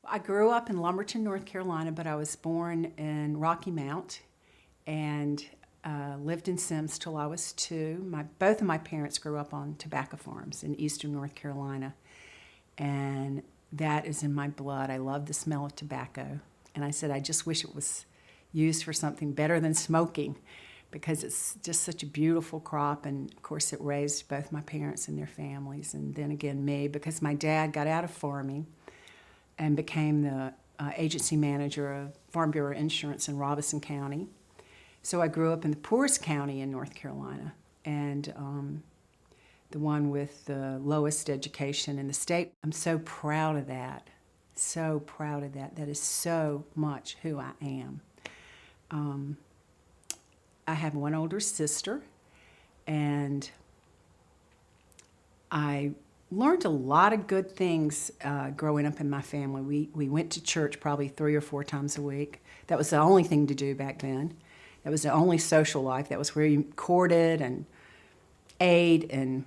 I grew up in Lumberton, North Carolina, but I was born in Rocky Mount and lived in Sims till I was 2. Both of my parents grew up on tobacco farms in eastern North Carolina, and that is in my blood. I love the smell of tobacco, and I said I just wish it was used for something better than smoking, because it's just such a beautiful crop, and of course it raised both my parents and their families, and then again me, because my dad got out of farming and became the agency manager of Farm Bureau Insurance in Robeson County. So I grew up in the poorest county in North Carolina, and the one with the lowest education in the state. I'm so proud of that, so proud of that. That is so much who I am. I have one older sister, and I learned a lot of good things growing up in my family. We went to church probably 3 or 4 times a week. That was the only thing to do back then. That was the only social life. That was where you courted and ate and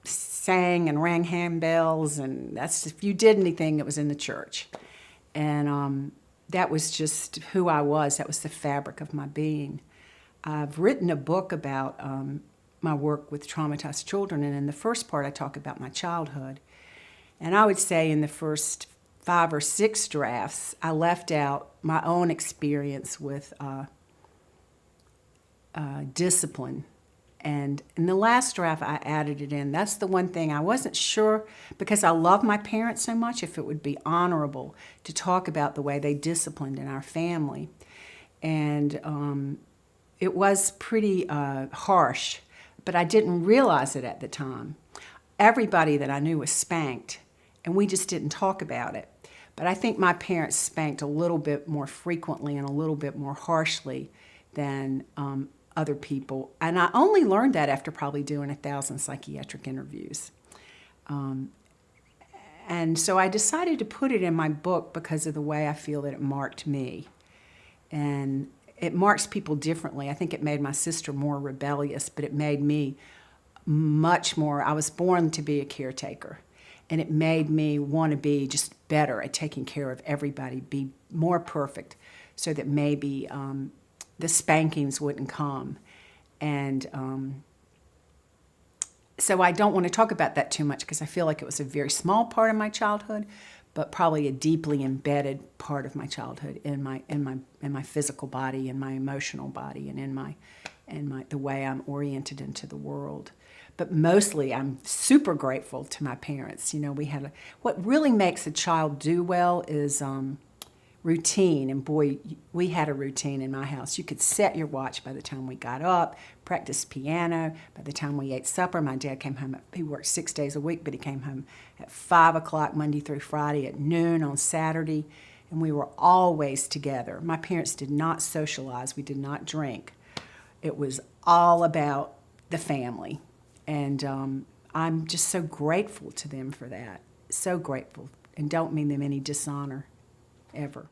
sang and rang handbells, and that's if you did anything, it was in the church. And that was just who I was. That was the fabric of my being. I've written a book about my work with traumatized children, and in the first part I talk about my childhood. And I would say in the first 5 or 6 drafts, I left out my own experience with discipline. And in the last draft, I added it in. That's the one thing I wasn't sure, because I love my parents so much, if it would be honorable to talk about the way they disciplined in our family. And it was pretty harsh, but I didn't realize it at the time. Everybody that I knew was spanked, and we just didn't talk about it. But I think my parents spanked a little bit more frequently and a little bit more harshly than other people. And I only learned that after probably doing 1,000 psychiatric interviews. And so I decided to put it in my book because of the way I feel that it marked me. And it marks people differently. I think it made my sister more rebellious, but it made me much more, I was born to be a caretaker. And it made me want to be just better at taking care of everybody, be more perfect, so that maybe the spankings wouldn't come. And so I don't want to talk about that too much, because I feel like it was a very small part of my childhood, but probably a deeply embedded part of my childhood in my physical body, in my emotional body, and in the way I'm oriented into the world. But mostly, I'm super grateful to my parents. You know, what really makes a child do well is routine. And boy, we had a routine in my house. You could set your watch by the time we got up, practice piano. By the time we ate supper, my dad came home. He worked 6 days a week, but he came home at 5 o'clock Monday through Friday, at noon on Saturday, and we were always together. My parents did not socialize. We did not drink. It was all about the family. And I'm just so grateful to them for that. So grateful, and don't mean them any dishonor, ever.